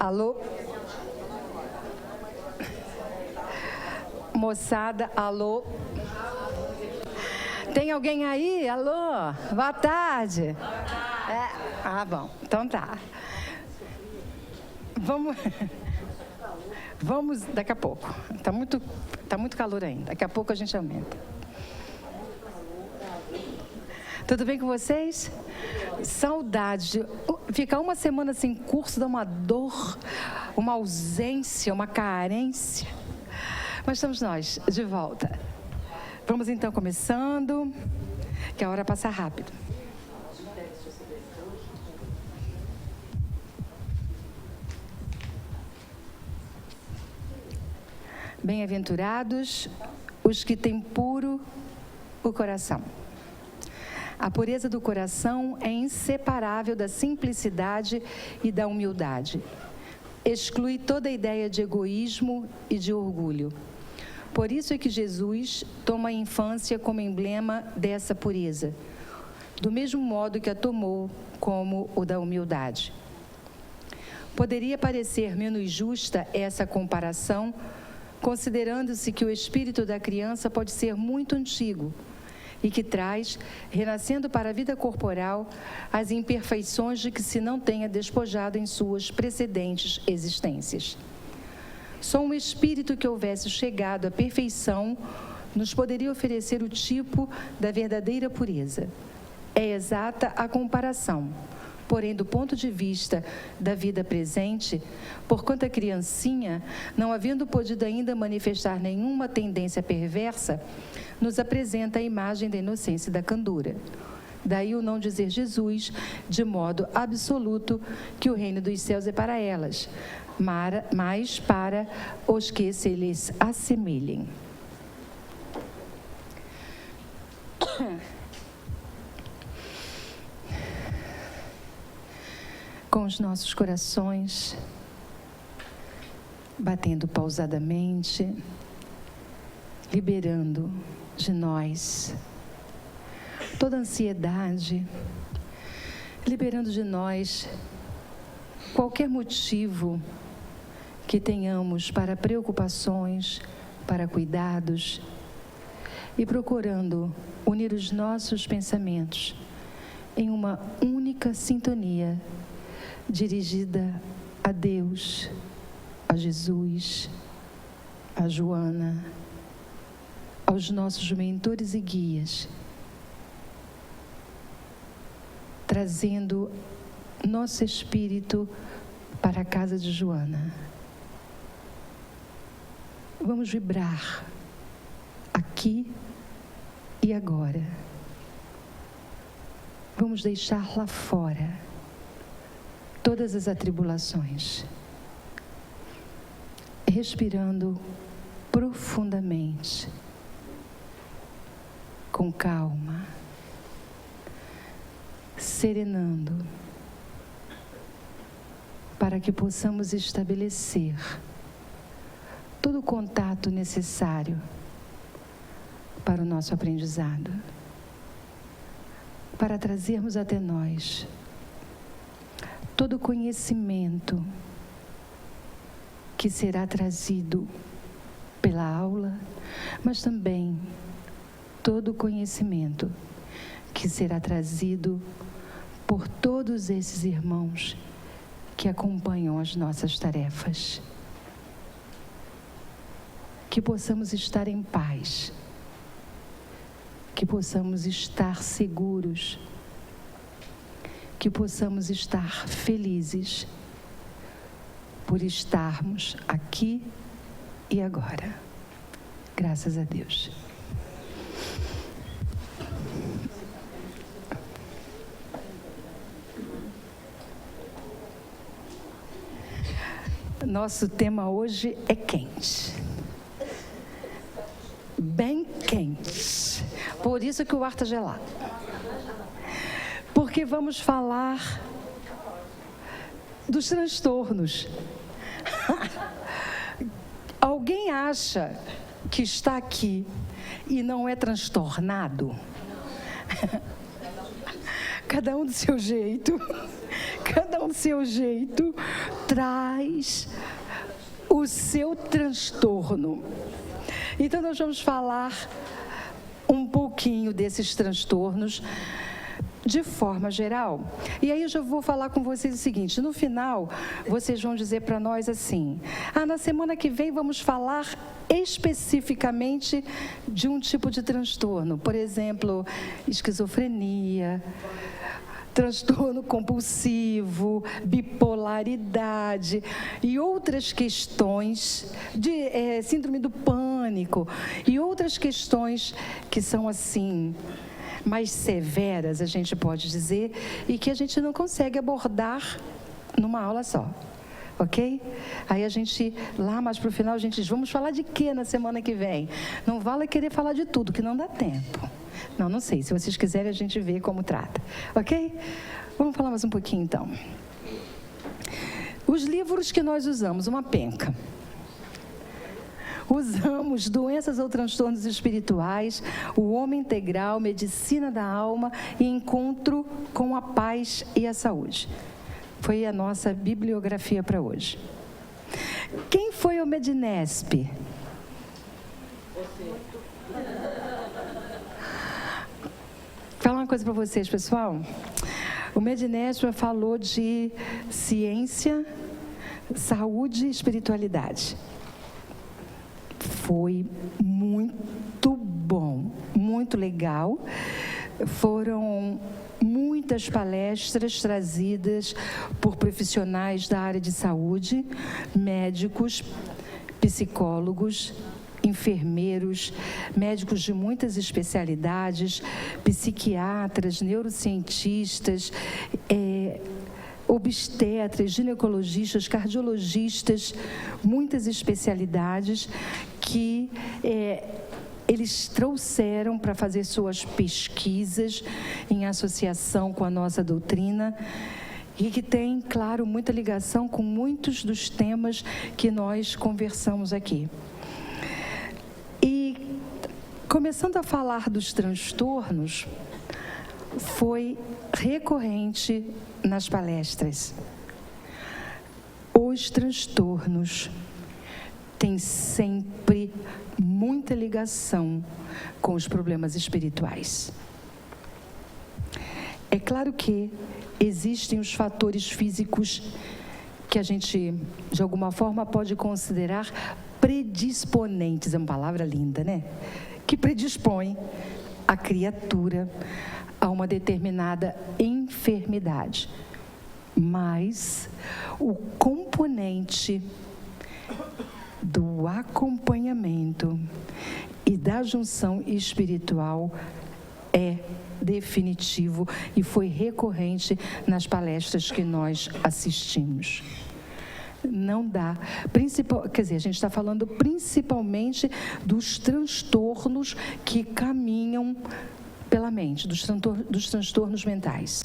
Alô? Moçada, alô? Tem alguém aí? Alô? Boa tarde. Bom, então tá. Vamos daqui a pouco. Tá muito calor ainda. Daqui a pouco a gente aumenta. Tudo bem com vocês? Saudade. Ficar uma semana sem curso dá uma dor, uma ausência, uma carência. Mas estamos nós, de volta. Vamos então começando, que a hora passa rápido. Bem-aventurados os que têm puro o coração. A pureza do coração é inseparável da simplicidade e da humildade. Exclui toda ideia de egoísmo e de orgulho. Por isso é que Jesus toma a infância como emblema dessa pureza, do mesmo modo que a tomou como o da humildade. Poderia parecer menos justa essa comparação, considerando-se que o espírito da criança pode ser muito antigo e que traz, renascendo para a vida corporal, as imperfeições de que se não tenha despojado em suas precedentes existências. Só um espírito que houvesse chegado à perfeição nos poderia oferecer o tipo da verdadeira pureza. É exata a comparação, porém, do ponto de vista da vida presente, porquanto a criancinha, não havendo podido ainda manifestar nenhuma tendência perversa, nos apresenta a imagem da inocência e da candura. Daí o não dizer Jesus, de modo absoluto, que o reino dos céus é para elas, mas para os que se lhes assemelhem. Com os nossos corações batendo pausadamente, liberando de nós toda ansiedade, liberando de nós qualquer motivo que tenhamos para preocupações, para cuidados, e procurando unir os nossos pensamentos em uma única sintonia dirigida a Deus, a Jesus, a Joana, aos nossos mentores e guias, trazendo nosso espírito para a casa de Joana. Vamos vibrar aqui e agora. Vamos deixar lá fora todas as atribulações, respirando profundamente, com calma, serenando, para que possamos estabelecer todo o contato necessário para o nosso aprendizado, para trazermos até nós todo o conhecimento que será trazido pela aula, mas também todo o conhecimento que será trazido por todos esses irmãos que acompanham as nossas tarefas. Que possamos estar em paz, que possamos estar seguros, que possamos estar felizes por estarmos aqui e agora. Graças a Deus. Nosso tema hoje é quente. Bem quente. Por isso que o ar está gelado. Porque vamos falar dos transtornos. Alguém acha que está aqui e não é transtornado? Cada um do seu jeito, cada um ao seu jeito, traz o seu transtorno. Então, nós vamos falar um pouquinho desses transtornos de forma geral. E aí eu já vou falar com vocês o seguinte: no final, vocês vão dizer para nós assim: na semana que vem vamos falar especificamente de um tipo de transtorno. Por exemplo, esquizofrenia, transtorno compulsivo, bipolaridade e outras questões de síndrome do pânico e outras questões que são assim mais severas, a gente pode dizer, e que a gente não consegue abordar numa aula só. Ok? Aí a gente, lá mais para o final, a gente diz: vamos falar de quê na semana que vem? Não vale querer falar de tudo, que não dá tempo. Não sei. Se vocês quiserem, a gente vê como trata. Ok? Vamos falar mais um pouquinho, então. Os livros que nós usamos, uma penca. Usamos Doenças ou Transtornos Espirituais, O Homem Integral, Medicina da Alma e Encontro com a Paz e a Saúde. Foi a nossa bibliografia para hoje. Quem foi o Medinesp? Você. Falar uma coisa para vocês, pessoal. O Medinesp falou de ciência, saúde e espiritualidade. Foi muito bom, muito legal. Foram muitas palestras trazidas por profissionais da área de saúde, médicos, psicólogos, enfermeiros, médicos de muitas especialidades, psiquiatras, neurocientistas, obstetras, ginecologistas, cardiologistas, muitas especialidades que eles trouxeram para fazer suas pesquisas em associação com a nossa doutrina e que tem, claro, muita ligação com muitos dos temas que nós conversamos aqui. E, começando a falar dos transtornos, foi recorrente nas palestras. Os transtornos têm sempre muita ligação com os problemas espirituais. É claro que existem os fatores físicos que a gente, de alguma forma, pode considerar predisponentes. É uma palavra linda, né? Que predispõe a criatura a uma determinada enfermidade. Mas o componente do acompanhamento e da junção espiritual é definitivo e foi recorrente nas palestras que nós assistimos. Não dá, a gente está falando principalmente dos transtornos que caminham pela mente, dos transtornos mentais.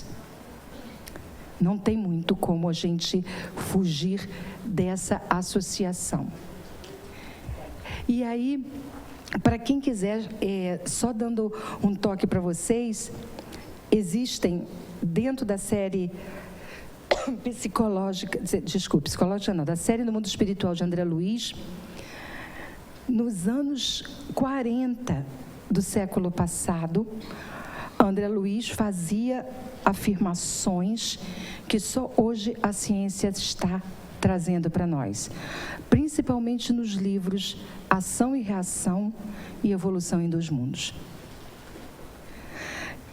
Não tem muito como a gente fugir dessa associação. E aí, para quem quiser, só dando um toque para vocês, existem dentro da série da série No Mundo Espiritual de André Luiz, nos anos 40 do século passado, André Luiz fazia afirmações que só hoje a ciência está trazendo para nós, principalmente nos livros Ação e Reação e Evolução em Dois Mundos.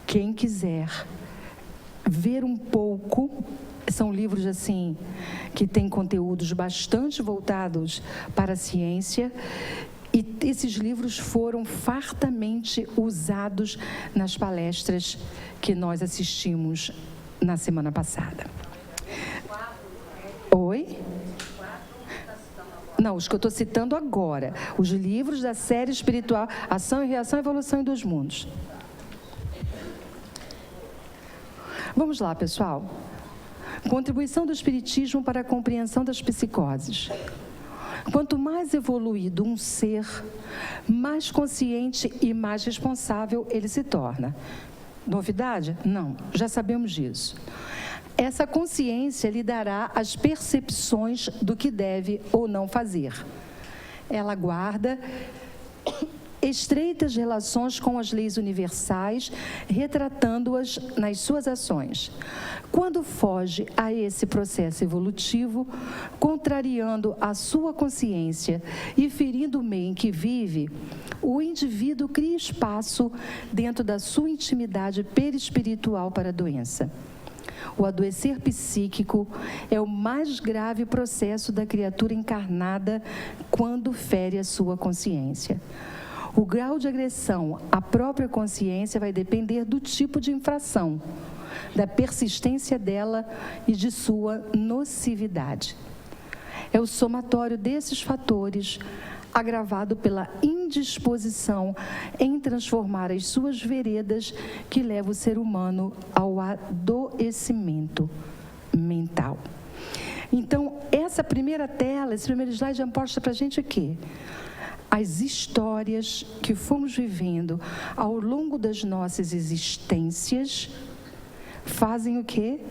Quem quiser ver um pouco, são livros assim que têm conteúdos bastante voltados para a ciência, e esses livros foram fartamente usados nas palestras que nós assistimos na semana passada. Oi? Não, os que eu estou citando agora. Os livros da série espiritual Ação e Reação, Evolução em Dois Mundos. Vamos lá, pessoal. Contribuição do Espiritismo para a compreensão das psicoses. Quanto mais evoluído um ser, mais consciente e mais responsável ele se torna. Novidade? Não, já sabemos disso. Essa consciência lhe dará as percepções do que deve ou não fazer. Ela guarda estreitas relações com as leis universais, retratando-as nas suas ações. Quando foge a esse processo evolutivo, contrariando a sua consciência e ferindo o meio em que vive, o indivíduo cria espaço dentro da sua intimidade perispiritual para a doença. O adoecer psíquico é o mais grave processo da criatura encarnada quando fere a sua consciência. O grau de agressão à própria consciência vai depender do tipo de infração, da persistência dela e de sua nocividade. É o somatório desses fatores, agravado pela indisposição em transformar as suas veredas, que leva o ser humano ao adoecimento mental. Então, essa primeira tela, esse primeiro slide mostra para a gente o quê? As histórias que fomos vivendo ao longo das nossas existências fazem o quê?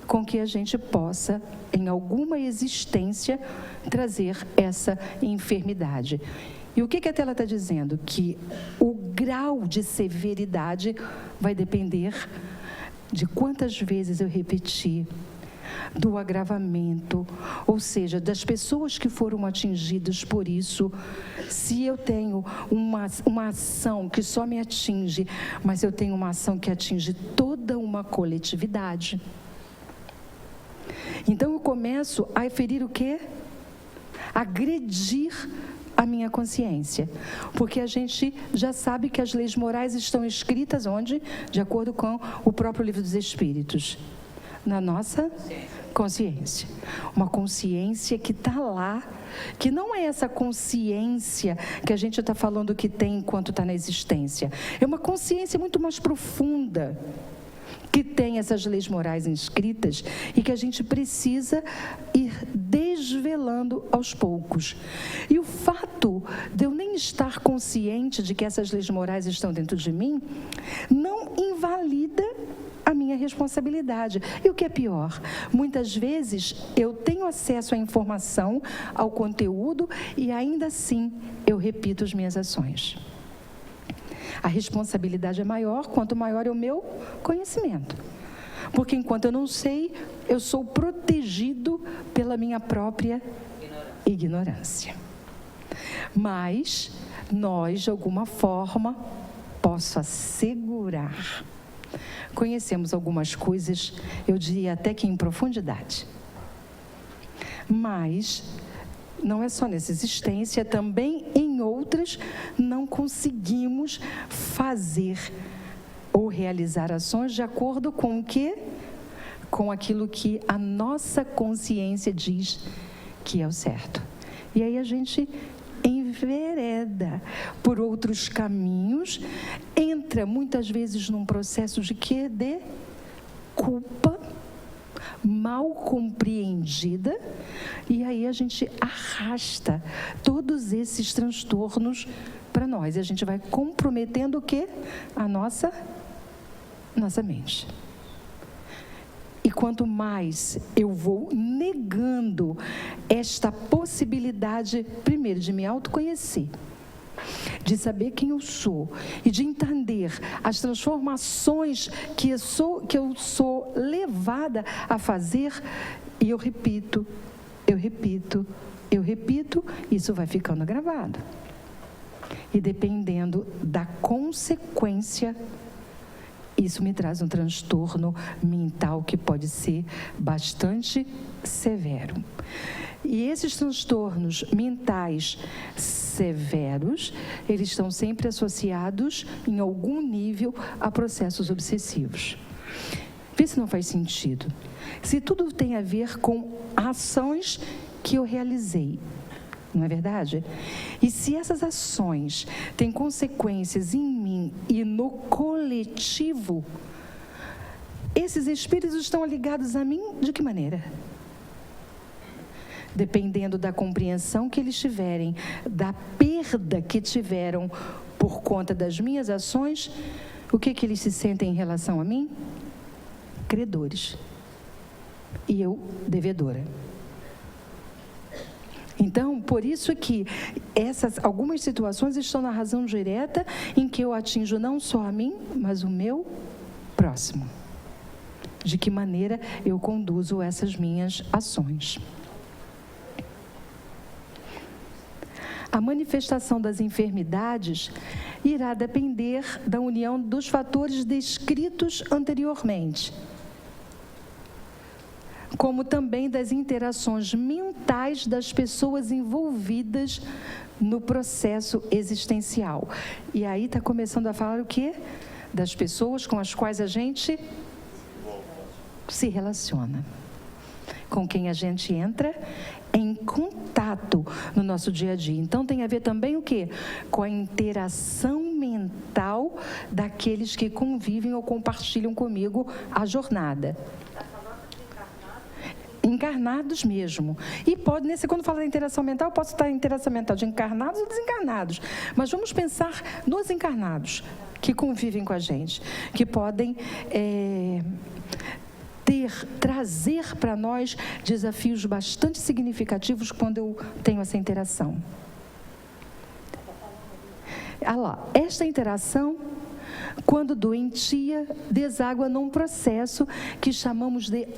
Com que a gente possa, em alguma existência, trazer essa enfermidade. E o que a tela está dizendo? Que o grau de severidade vai depender de quantas vezes eu repetir, do agravamento, ou seja, das pessoas que foram atingidas por isso. Se eu tenho uma ação que só me atinge, mas eu tenho uma ação que atinge toda uma coletividade. Então eu começo a ferir o quê? Agredir a minha consciência, porque a gente já sabe que as leis morais estão escritas onde? De acordo com o próprio Livro dos Espíritos. Na nossa consciência. Uma consciência que está lá, que não é essa consciência que a gente está falando que tem enquanto está na existência. É uma consciência muito mais profunda, que tem essas leis morais inscritas e que a gente precisa ir desvelando aos poucos. E o fato de eu nem estar consciente de que essas leis morais estão dentro de mim, não invalida a minha responsabilidade. E o que é pior, muitas vezes eu tenho acesso à informação, ao conteúdo, e ainda assim eu repito as minhas ações. A responsabilidade é maior quanto maior é o meu conhecimento. Porque enquanto eu não sei, eu sou protegido pela minha própria ignorância. Mas nós, de alguma forma, posso assegurar, conhecemos algumas coisas, eu diria até que em profundidade. Mas não é só nessa existência, também em outras não conseguimos fazer ou realizar ações de acordo com o quê? Com aquilo que a nossa consciência diz que é o certo. E aí a gente envereda por outros caminhos, entra muitas vezes num processo de quê? De culpa mal compreendida, e aí a gente arrasta todos esses transtornos para nós, e a gente vai comprometendo o quê? A nossa mente. E quanto mais eu vou negando esta possibilidade, primeiro, de me autoconhecer, de saber quem eu sou e de entender as transformações que eu sou levada a fazer, e eu repito, isso vai ficando gravado. E dependendo da consequência, isso me traz um transtorno mental que pode ser bastante severo. E esses transtornos mentais severos, eles estão sempre associados, em algum nível, a processos obsessivos. Vê se não faz sentido. Se tudo tem a ver com ações que eu realizei, não é verdade? E se essas ações têm consequências em mim e no coletivo, esses espíritos estão ligados a mim de que maneira? Dependendo da compreensão que eles tiverem, da perda que tiveram por conta das minhas ações, o que eles se sentem em relação a mim? Credores. e eu devedora. Então, por isso que algumas situações estão na razão direta em que eu atinjo não só a mim, mas o meu próximo. De que maneira eu conduzo essas minhas ações. A manifestação das enfermidades irá depender da união dos fatores descritos anteriormente, como também das interações mentais das pessoas envolvidas no processo existencial. E aí está começando a falar o quê? Das pessoas com as quais a gente se relaciona, com quem a gente entra em contato no nosso dia a dia. Então tem a ver também o quê? Com a interação mental daqueles que convivem ou compartilham comigo a jornada. Encarnados mesmo. E pode, quando fala da interação mental, pode estar interação mental de encarnados ou desencarnados. Mas vamos pensar nos encarnados que convivem com a gente, que podem trazer para nós desafios bastante significativos quando eu tenho essa interação. Esta interação, quando doentia, deságua num processo que chamamos de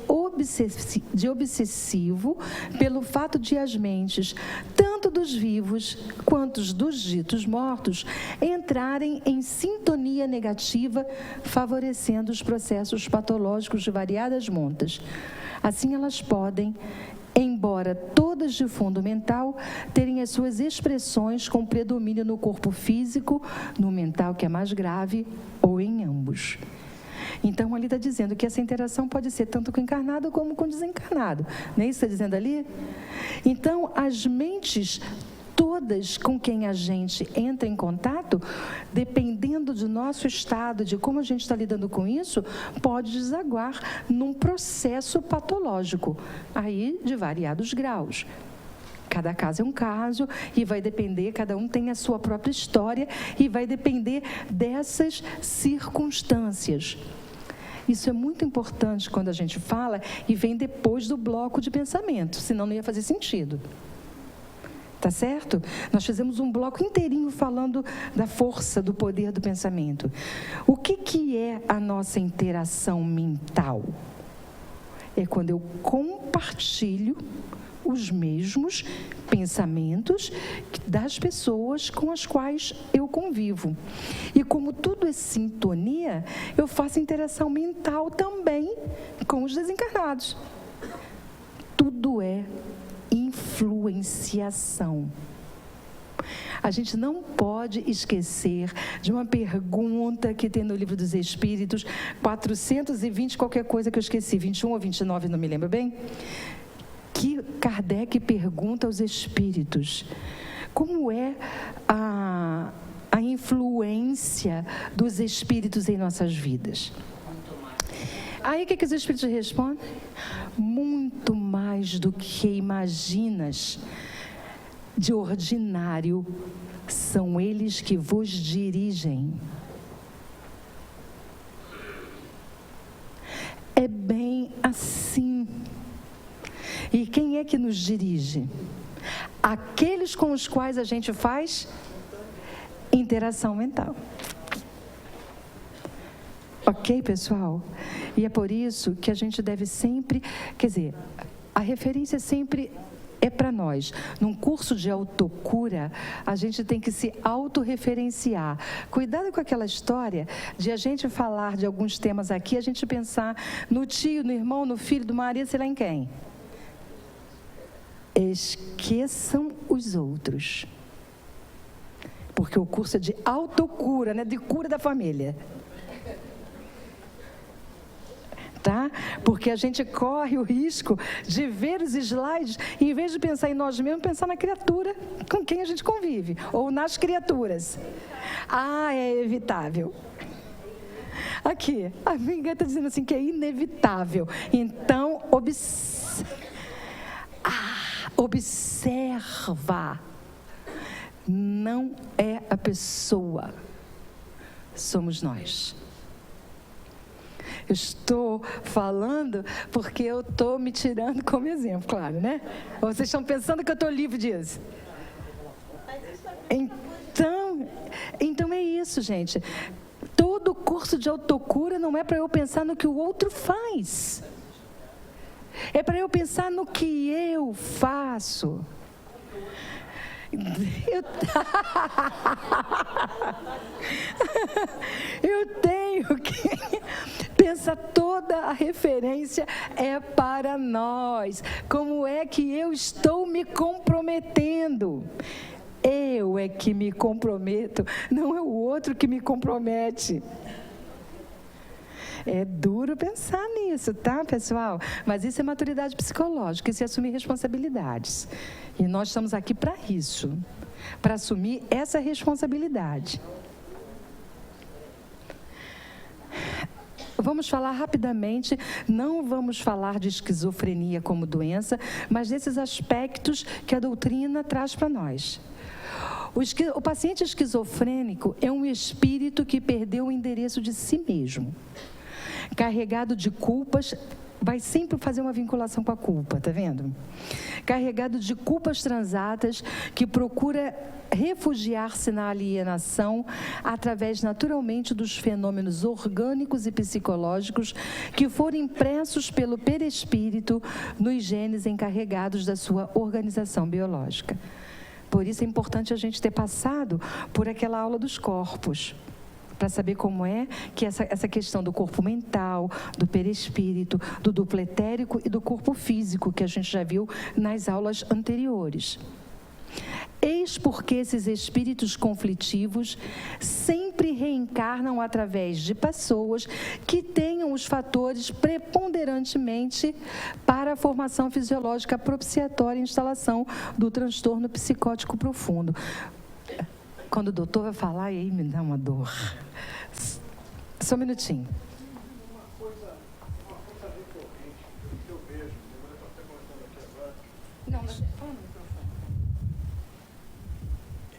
obsessivo, pelo fato de as mentes, tanto dos vivos quanto dos ditos mortos, entrarem em sintonia negativa, favorecendo os processos patológicos de variadas montas. Assim, elas podem, embora todas de fundo mental, terem as suas expressões com predomínio no corpo físico, no mental, que é mais grave, ou em ambos. Então, ali está dizendo que essa interação pode ser tanto com o encarnado como com o desencarnado. Não é isso que está dizendo ali? Então, as mentes todas com quem a gente entra em contato, dependendo do nosso estado, de como a gente está lidando com isso, pode desaguar num processo patológico, aí de variados graus. Cada caso é um caso e vai depender, cada um tem a sua própria história e vai depender dessas circunstâncias. Isso é muito importante quando a gente fala e vem depois do bloco de pensamento, senão não ia fazer sentido. Tá certo? Nós fizemos um bloco inteirinho falando da força, do poder do pensamento. O que é a nossa interação mental? É quando eu compartilho os mesmos pensamentos das pessoas com as quais eu convivo. E como tudo é sintonia, eu faço interação mental também com os desencarnados. Tudo é influenciação. A gente não pode esquecer de uma pergunta que tem no Livro dos Espíritos, 420, qualquer coisa que eu esqueci, 21 ou 29, não me lembro bem, que Kardec pergunta aos espíritos: como é a influência dos espíritos em nossas vidas? Aí o que os espíritos respondem? Muito mais do que imaginas. De ordinário, são eles que vos dirigem. É bem assim. E quem é que nos dirige? Aqueles com os quais a gente faz interação mental. Ok, pessoal? E é por isso que a gente deve sempre, quer dizer, a referência sempre é para nós. Num curso de autocura, a gente tem que se autorreferenciar. Cuidado com aquela história de a gente falar de alguns temas aqui, a gente pensar no tio, no irmão, no filho, do marido, sei lá em quem. Esqueçam os outros. Porque o curso é de autocura, não é de cura da família. Tá? Porque a gente corre o risco de ver os slides e, em vez de pensar em nós mesmos, pensar na criatura com quem a gente convive, ou nas criaturas. É evitável. Aqui, a minha está dizendo assim que é inevitável. Então, observa. Não é a pessoa, somos nós. Eu estou falando porque eu estou me tirando como exemplo, claro, né? Ou vocês estão pensando que eu estou livre disso? Então é isso, gente. Todo curso de autocura não é para eu pensar no que o outro faz. É para eu pensar no que eu faço. Eu tenho que pensar, toda a referência é para nós. Como é que eu estou me comprometendo? Eu é que me comprometo, não é o outro que me compromete. É duro pensar nisso, tá, pessoal? Mas isso é maturidade psicológica, isso é assumir responsabilidades. E nós estamos aqui para isso, para assumir essa responsabilidade. Vamos falar rapidamente, não vamos falar de esquizofrenia como doença, mas desses aspectos que a doutrina traz para nós. O paciente esquizofrênico é um espírito que perdeu o endereço de si mesmo. Carregado de culpas, vai sempre fazer uma vinculação com a culpa, tá vendo? Carregado de culpas transatas, que procura refugiar-se na alienação através naturalmente dos fenômenos orgânicos e psicológicos que foram impressos pelo perispírito nos genes encarregados da sua organização biológica. Por isso é importante a gente ter passado por aquela aula dos corpos, para saber como é que essa questão do corpo mental, do perispírito, do duplo etérico e do corpo físico, que a gente já viu nas aulas anteriores. Eis porque esses espíritos conflitivos sempre reencarnam através de pessoas que tenham os fatores preponderantemente para a formação fisiológica propiciatória e instalação do transtorno psicótico profundo. Quando o doutor vai falar, aí me dá uma dor. Só um minutinho. Uma coisa recorrente que eu vejo, eu estou até comentando aqui agora. Não, mas fala no microfone.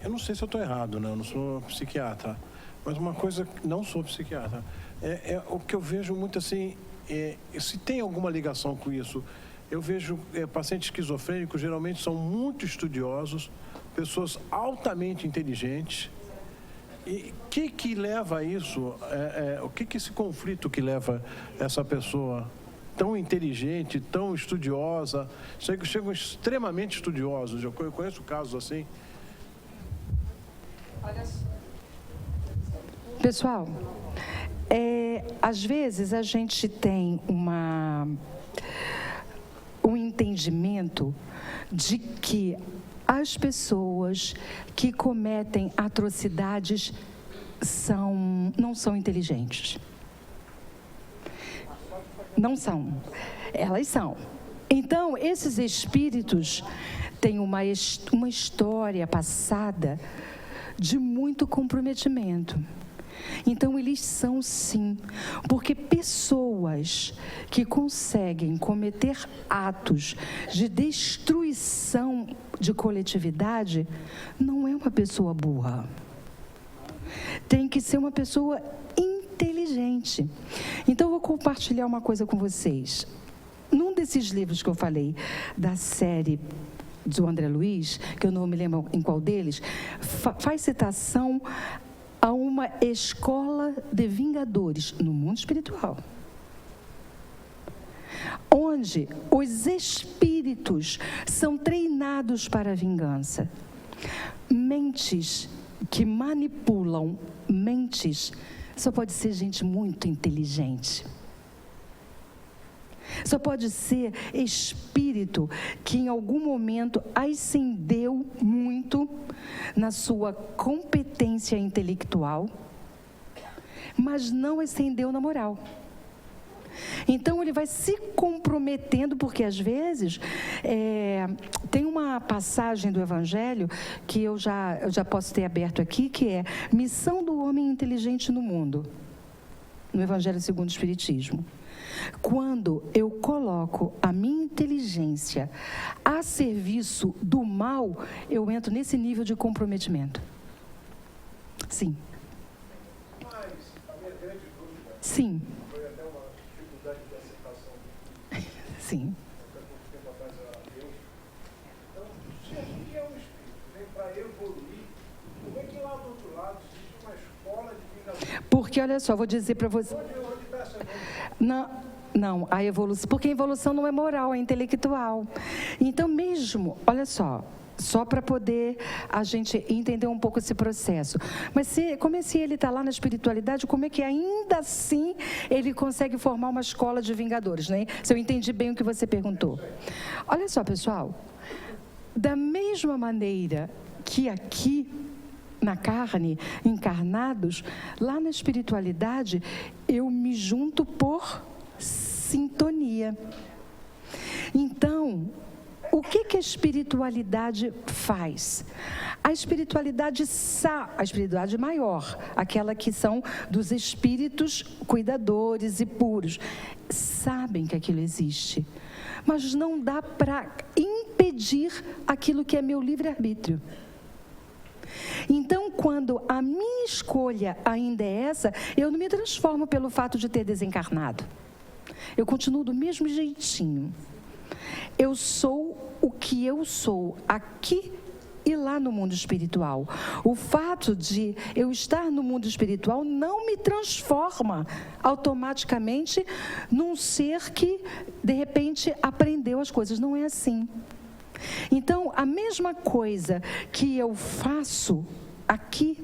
Eu não sei se eu estou errado, né? Eu não sou psiquiatra, mas uma coisa, não sou psiquiatra, o que eu vejo muito assim, se tem alguma ligação com isso, eu vejo pacientes esquizofrênicos geralmente são muito estudiosos, pessoas altamente inteligentes. E o que leva a isso? O que esse conflito que leva essa pessoa tão inteligente, tão estudiosa, chegam extremamente estudiosos, eu conheço casos assim. Pessoal, às vezes a gente tem um entendimento de que as pessoas que cometem atrocidades não são inteligentes. Não são. Elas são. Então, esses espíritos têm uma história passada de muito comprometimento. Então, eles são sim, porque pessoas que conseguem cometer atos de destruição de coletividade, não é uma pessoa burra. Tem que ser uma pessoa inteligente. Então, eu vou compartilhar uma coisa com vocês. Num desses livros que eu falei, da série do André Luiz, que eu não me lembro em qual deles, faz citação a uma escola de vingadores no mundo espiritual, onde os espíritos são treinados para a vingança. Mentes que manipulam mentes só pode ser gente muito inteligente. Só pode ser espírito que em algum momento ascendeu muito na sua competência intelectual, mas não ascendeu na moral. Então ele vai se comprometendo, porque às vezes tem uma passagem do Evangelho que eu já posso ter aberto aqui, que é missão do homem inteligente no mundo, no Evangelho segundo o Espiritismo. Quando eu coloco a minha inteligência a serviço do mal, eu entro nesse nível de comprometimento. Sim. Mas a minha grande dúvida, sim, foi até uma Sim. Então, se a gente é um espírito, vem para evoluir, como é que lá do outro lado existe uma escola de vingadores? Porque, olha só, vou dizer para você... Onde está essa Não, a evolução, porque a evolução não é moral, é intelectual. Então, mesmo, olha só para poder a gente entender um pouco esse processo. Mas como se ele está lá na espiritualidade, como é que ainda assim ele consegue formar uma escola de vingadores, né? Se eu entendi bem o que você perguntou. Olha só, pessoal, da mesma maneira que aqui, na carne, encarnados, lá na espiritualidade, eu me junto por sintonia. Então, o que a espiritualidade faz? A espiritualidade maior, aquela que são dos espíritos cuidadores e puros, sabem que aquilo existe, mas não dá para impedir aquilo que é meu livre-arbítrio. Então, quando a minha escolha ainda é essa, eu não me transformo pelo fato de ter desencarnado. Eu continuo do mesmo jeitinho. Eu sou o que eu sou aqui e lá no mundo espiritual. O fato de eu estar no mundo espiritual não me transforma automaticamente num ser que, de repente, aprendeu as coisas. Não é assim. Então, a mesma coisa que eu faço aqui,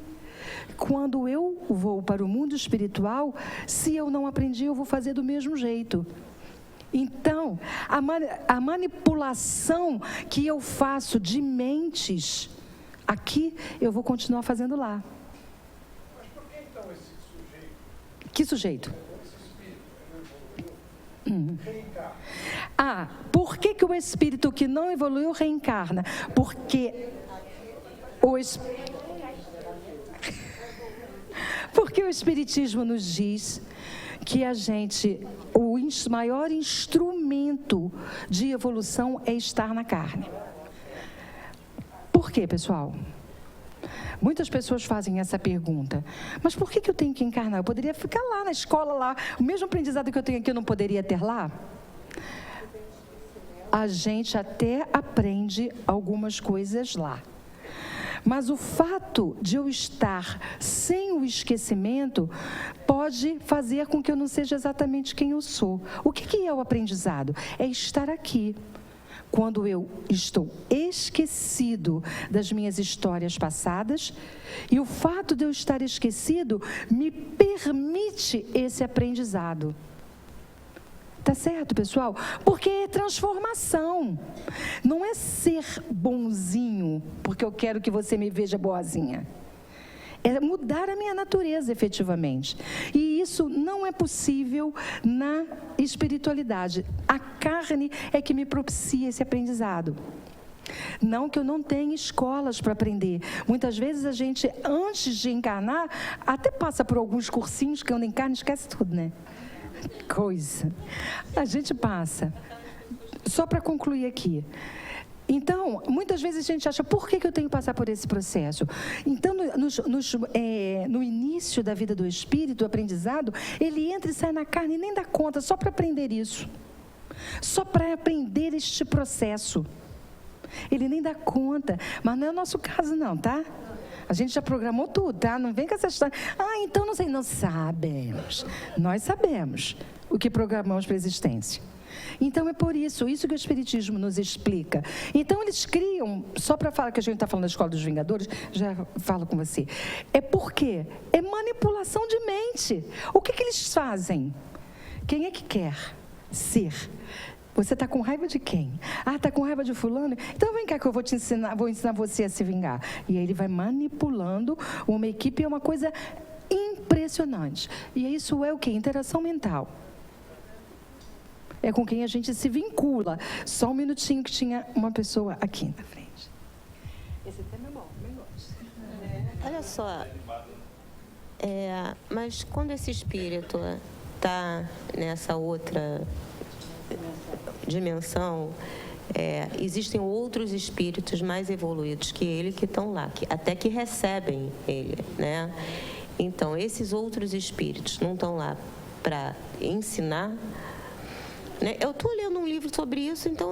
quando eu vou para o mundo espiritual, se eu não aprendi, eu vou fazer do mesmo jeito. Então, a manipulação que eu faço de mentes aqui, eu vou continuar fazendo lá. Mas por que então esse sujeito? Que sujeito? Esse espírito que não evoluiu, reencarna? Por que o espírito que não evoluiu reencarna? Porque Porque o Espiritismo nos diz que o maior instrumento de evolução é estar na carne. Por quê, pessoal? Muitas pessoas fazem essa pergunta. Mas por que eu tenho que encarnar? Eu poderia ficar lá na escola, lá. O mesmo aprendizado que eu tenho aqui, eu não poderia ter lá? A gente até aprende algumas coisas lá. Mas o fato de eu estar sem o esquecimento pode fazer com que eu não seja exatamente quem eu sou. O que é o aprendizado? É estar aqui. Quando eu estou esquecido das minhas histórias passadas, e o fato de eu estar esquecido me permite esse aprendizado. Tá certo, pessoal? Porque é transformação. Não é ser bonzinho, porque eu quero que você me veja boazinha. É mudar a minha natureza, efetivamente. E isso não é possível na espiritualidade. A carne é que me propicia esse aprendizado. Não que eu não tenha escolas para aprender. Muitas vezes a gente, antes de encarnar, até passa por alguns cursinhos que quando encarna esquece tudo, né? Coisa. A gente passa. Só para concluir aqui. Então, muitas vezes a gente acha, por que eu tenho que passar por esse processo? Então, no início da vida do espírito, o aprendizado, ele entra e sai na carne e nem dá conta, só para aprender isso. Só para aprender este processo. Ele nem dá conta, mas não é o nosso caso não, tá? A gente já programou tudo, tá? Não vem com essa história. Então não sei. Não sabemos. Nós sabemos o que programamos para a existência. Então é por isso que o Espiritismo nos explica. Então eles criam, só para falar que a gente está falando da Escola dos Vingadores, já falo com você. É porque é manipulação de mente. O que eles fazem? Quem é que quer ser? Você está com raiva de quem? Está com raiva de fulano? Então vem cá que eu vou ensinar você a se vingar. E aí ele vai manipulando uma equipe, é uma coisa impressionante. E isso é o quê? Interação mental. É com quem a gente se vincula. Só um minutinho que tinha uma pessoa aqui na frente. Esse tema é bom, bem gosto. Olha só, mas quando esse espírito está nessa outra dimensão, existem outros espíritos mais evoluídos que ele que estão lá, até que recebem ele, né? Então, esses outros espíritos não estão lá para ensinar né? Eu estou lendo um livro sobre isso, então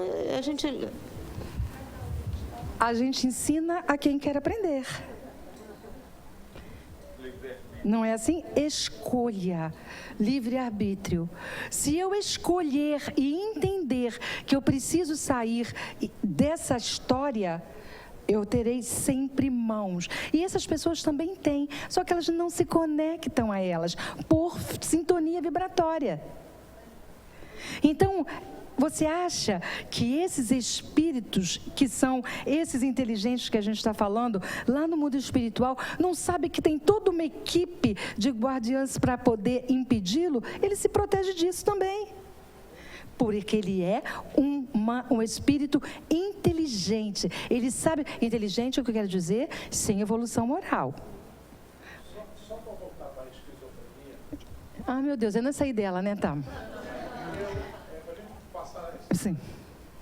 a gente ensina a quem quer aprender. Não é assim? Escolha, livre-arbítrio. Se eu escolher e entender que eu preciso sair dessa história, eu terei sempre mãos. E essas pessoas também têm, só que elas não se conectam a elas por sintonia vibratória. Então, você acha que esses espíritos, que são esses inteligentes que a gente está falando, lá no mundo espiritual, não sabe que tem toda uma equipe de guardiãs para poder impedi-lo? Ele se protege disso também. Porque ele é um espírito inteligente. Ele sabe, inteligente é o que eu quero dizer, sem evolução moral. Só para voltar para a esquizofrenia. Ah, meu Deus, eu não saí dela, né, Tam? Sim.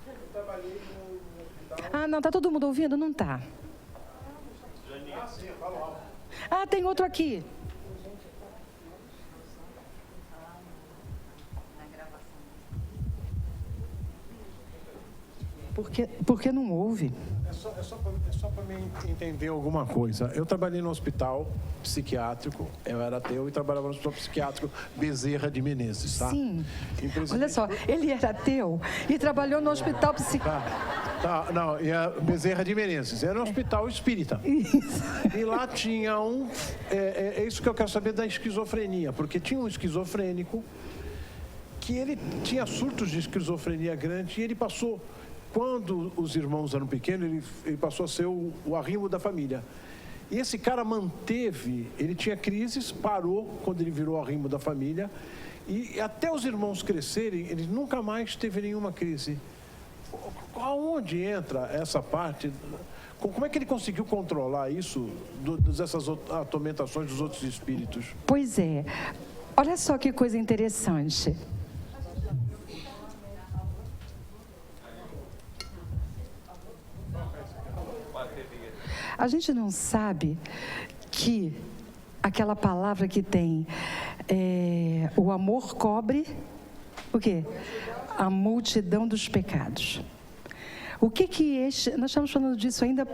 Eu trabalhei no hospital. Ah, não, tá todo mundo ouvindo? Não tá. Ah, sim, eu falo alto. Ah, tem outro aqui. Por que não ouve? É só para mim entender alguma coisa. Eu trabalhei no hospital psiquiátrico, eu era ateu e trabalhava no hospital psiquiátrico Bezerra de Menezes, tá? Sim. Olha só, ele era ateu e trabalhou no hospital psiquiátrico. Não, Bezerra de Menezes, era um hospital espírita. Isso. E lá tinha é isso que eu quero saber da esquizofrenia, porque tinha um esquizofrênico que ele tinha surtos de esquizofrenia grande e ele passou, quando os irmãos eram pequenos, ele passou a ser o arrimo da família. E esse cara ele tinha crises, parou quando ele virou arrimo da família, e até os irmãos crescerem, ele nunca mais teve nenhuma crise. Aonde entra essa parte? Como é que ele conseguiu controlar isso, dessas atormentações dos outros espíritos? Pois é. Olha só que coisa interessante. A gente não sabe que aquela palavra que tem o amor cobre o quê? A multidão dos pecados. O que nós estávamos falando disso ainda há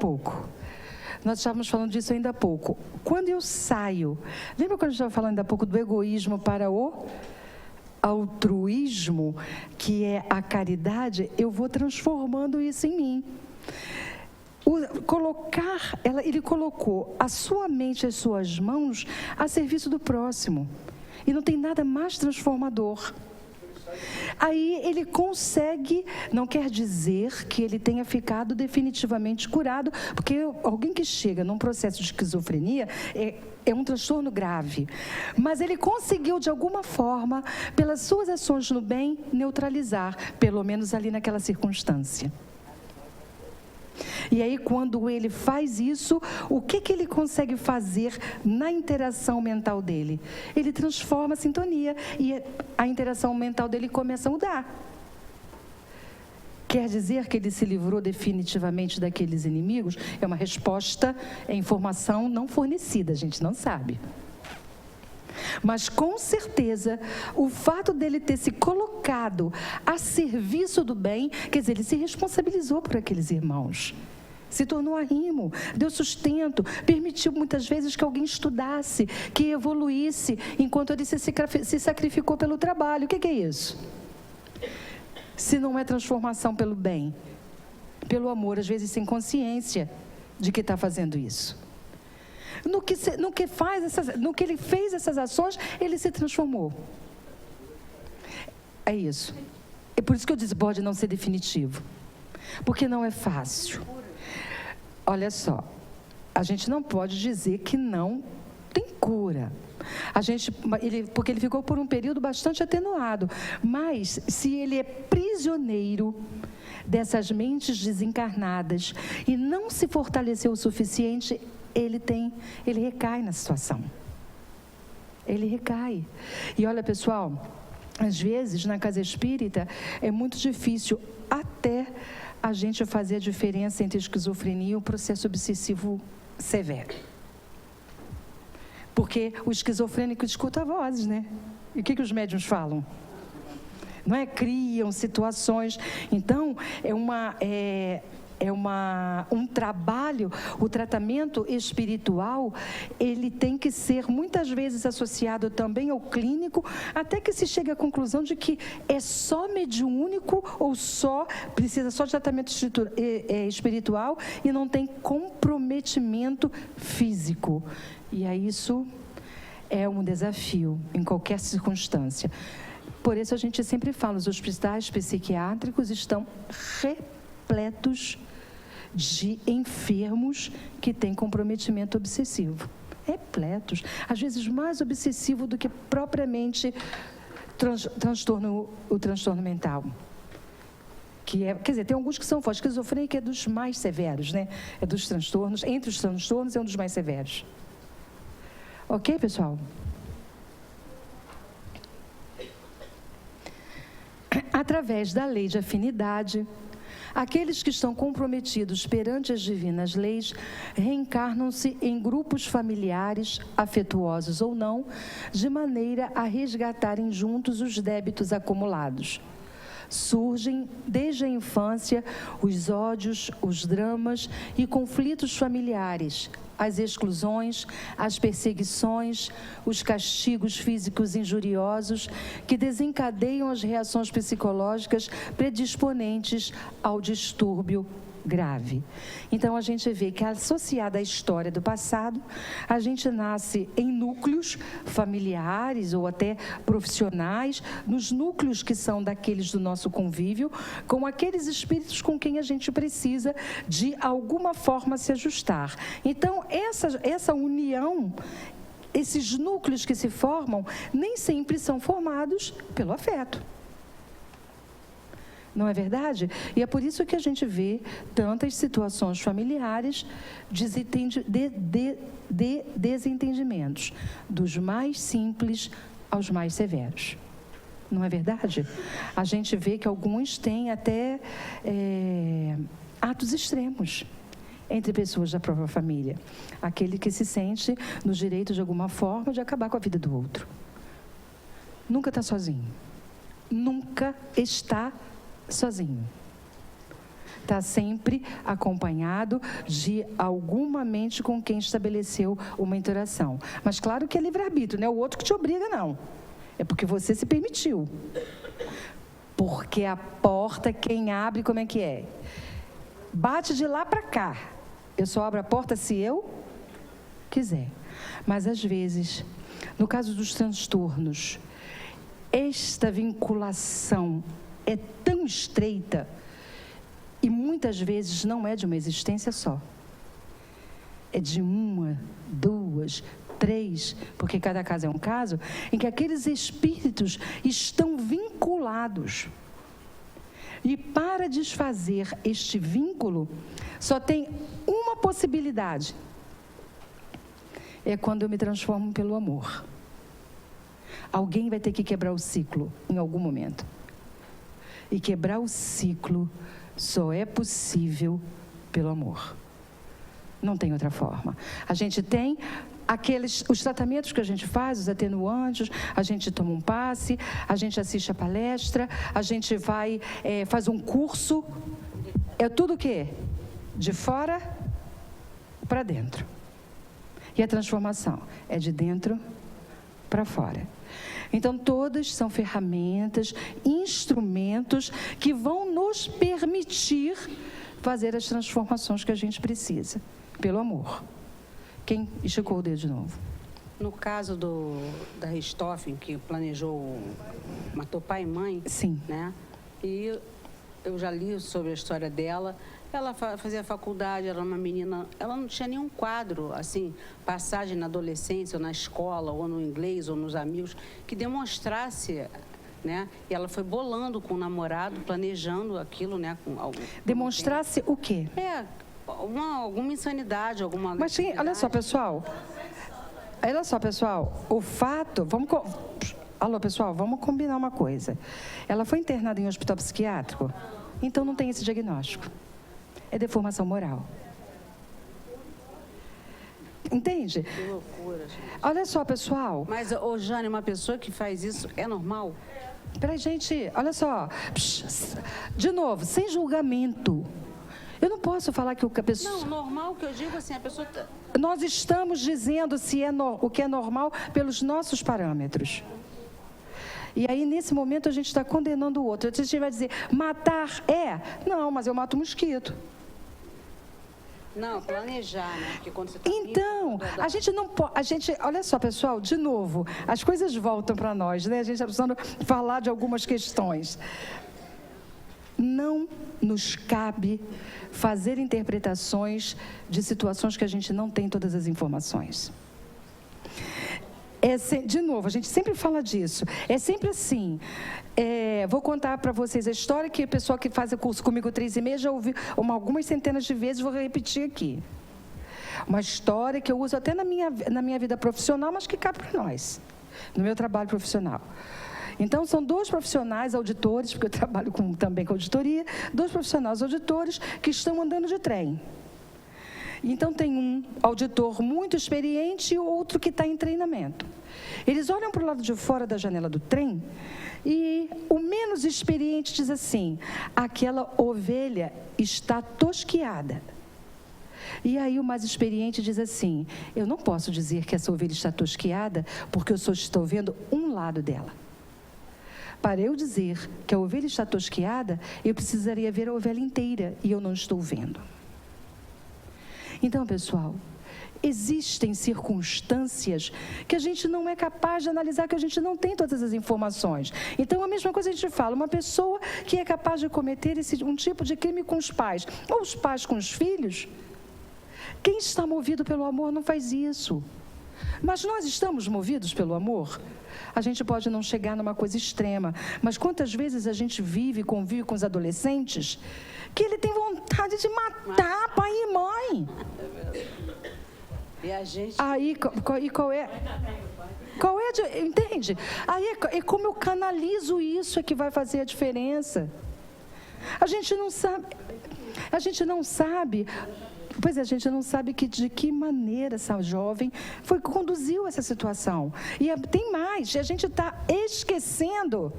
pouco. Quando eu saio, lembra quando a gente estava falando ainda há pouco do egoísmo para o altruísmo, que é a caridade? Eu vou transformando isso em mim. Ele colocou a sua mente, as suas mãos a serviço do próximo. E não tem nada mais transformador. Aí ele consegue, não quer dizer que ele tenha ficado definitivamente curado, porque alguém que chega num processo de esquizofrenia é um transtorno grave. Mas ele conseguiu, de alguma forma, pelas suas ações no bem, neutralizar, pelo menos ali naquela circunstância. E aí, quando ele faz isso, o que ele consegue fazer na interação mental dele? Ele transforma a sintonia e a interação mental dele começa a mudar. Quer dizer que ele se livrou definitivamente daqueles inimigos? É uma resposta, é informação não fornecida, a gente não sabe. Mas, com certeza, o fato dele ter se colocado a serviço do bem, quer dizer, ele se responsabilizou por aqueles irmãos. Se tornou arrimo, deu sustento, permitiu muitas vezes que alguém estudasse, que evoluísse, enquanto ele se sacrificou pelo trabalho. O que é isso? Se não é transformação pelo bem, pelo amor, às vezes sem consciência de que está fazendo isso. No que ele fez essas ações, ele se transformou. É isso. É por isso que eu disse, pode não ser definitivo. Porque não é fácil. Olha só, a gente não pode dizer que não tem cura. Porque ele ficou por um período bastante atenuado. Mas, se ele é prisioneiro dessas mentes desencarnadas e não se fortaleceu o suficiente, ele recai na situação. Ele recai. E olha, pessoal, às vezes, na casa espírita, é muito difícil até a gente fazer a diferença entre esquizofrenia e o processo obsessivo severo. Porque o esquizofrênico escuta vozes, né? E o que os médiuns falam? não é? Criam situações. Então, um trabalho, o tratamento espiritual, ele tem que ser muitas vezes associado também ao clínico, até que se chegue à conclusão de que é só mediúnico ou precisa só de tratamento espiritual e não tem comprometimento físico. E aí isso é um desafio em qualquer circunstância. Por isso a gente sempre fala, os hospitais psiquiátricos estão repletos de enfermos que têm comprometimento obsessivo. Repletos. Às vezes mais obsessivo do que propriamente o transtorno mental. Quer dizer, tem alguns que são fortes. Esquizofrenia é dos mais severos, né? É dos transtornos. Entre os transtornos é um dos mais severos. Ok, pessoal? Através da lei de afinidade, aqueles que estão comprometidos perante as divinas leis reencarnam-se em grupos familiares, afetuosos ou não, de maneira a resgatarem juntos os débitos acumulados. Surgem desde a infância os ódios, os dramas e conflitos familiares, as exclusões, as perseguições, os castigos físicos injuriosos que desencadeiam as reações psicológicas predisponentes ao distúrbio grave. Então, a gente vê que, associada à história do passado, a gente nasce em núcleos familiares ou até profissionais, nos núcleos que são daqueles do nosso convívio, com aqueles espíritos com quem a gente precisa, de alguma forma, se ajustar. Então, essa união, esses núcleos que se formam, nem sempre são formados pelo afeto. Não é verdade? E é por isso que a gente vê tantas situações familiares de desentendimentos, dos mais simples aos mais severos. Não é verdade? A gente vê que alguns têm até atos extremos entre pessoas da própria família. Aquele que se sente no direito, de alguma forma, de acabar com a vida do outro. Nunca está sozinho. Nunca está sozinho. Está sempre acompanhado de alguma mente com quem estabeleceu uma interação. Mas claro que é livre-arbítrio, não é o outro que te obriga, não. É porque você se permitiu. Porque a porta, quem abre, como é que é? Bate de lá para cá. Eu só abro a porta se eu quiser. Mas às vezes, no caso dos transtornos, esta vinculação é tão estreita e muitas vezes não é de uma existência só. É de uma, duas, três, porque cada caso é um caso, em que aqueles espíritos estão vinculados. E para desfazer este vínculo, só tem uma possibilidade. É quando eu me transformo pelo amor. Alguém vai ter que quebrar o ciclo em algum momento. E quebrar o ciclo só é possível pelo amor. Não tem outra forma. A gente tem os tratamentos que a gente faz, os atenuantes, a gente toma um passe, a gente assiste a palestra, a gente vai, faz um curso. É tudo o quê? De fora para dentro. E a transformação é de dentro para fora. Então, todas são ferramentas, instrumentos que vão nos permitir fazer as transformações que a gente precisa, pelo amor. Quem esticou o dedo de novo? No caso da Richthofen, que planejou, matou pai e mãe, sim, né? E eu já li sobre a história dela. Ela fazia faculdade, era uma menina, ela não tinha nenhum quadro, assim, passagem na adolescência, ou na escola, ou no inglês, ou nos amigos, que demonstrasse, né? E ela foi bolando com o namorado, planejando aquilo, né? Demonstrasse o quê? Alguma insanidade, alguma... Mas sim, olha só, pessoal, o fato... Alô, pessoal, vamos combinar uma coisa. Ela foi internada em um hospital psiquiátrico, então não tem esse diagnóstico. É deformação moral. Entende? Que loucura, gente. Olha só, pessoal. Mas, ô Jane, uma pessoa que faz isso é normal? Peraí, gente, olha só. De novo, sem julgamento. Eu não posso falar que a pessoa... Não, normal que eu digo assim, a pessoa... Nós estamos dizendo se é o que é normal pelos nossos parâmetros. E aí, nesse momento, a gente está condenando o outro. A gente vai dizer, matar é? Não, mas eu mato um mosquito. Não, planejar, né? Porque quando você tá Então, a gente não pode... Olha só, pessoal, de novo, as coisas voltam para nós, né? A gente está precisando falar de algumas questões. Não nos cabe fazer interpretações de situações que a gente não tem todas as informações. De novo, a gente sempre fala disso. É sempre assim. Vou contar para vocês a história que a pessoa que faz o curso comigo 3,5 já ouviu algumas centenas de vezes, vou repetir aqui. Uma história que eu uso até na minha vida profissional, mas que cabe para nós, no meu trabalho profissional. Então, são 2 profissionais auditores, porque eu trabalho também com auditoria, 2 profissionais auditores que estão andando de trem. Então, tem um auditor muito experiente e outro que está em treinamento. Eles olham para o lado de fora da janela do trem e o menos experiente diz assim, aquela ovelha está tosquiada. E aí o mais experiente diz assim, eu não posso dizer que essa ovelha está tosquiada porque eu só estou vendo um lado dela. Para eu dizer que a ovelha está tosquiada, eu precisaria ver a ovelha inteira e eu não estou vendo. Então, pessoal, existem circunstâncias que a gente não é capaz de analisar, que a gente não tem todas as informações. Então, a mesma coisa a gente fala, uma pessoa que é capaz de cometer um tipo de crime com os pais, ou os pais com os filhos, quem está movido pelo amor não faz isso. Mas nós estamos movidos pelo amor? A gente pode não chegar numa coisa extrema, mas quantas vezes a gente convive com os adolescentes que ele tem vontade de matar pai e mãe. E a gente... Aí, qual é? Entende? Aí é como eu canalizo isso é que vai fazer a diferença. A gente não sabe. Pois é, a gente não sabe de que maneira essa jovem conduziu essa situação. E tem mais, a gente está esquecendo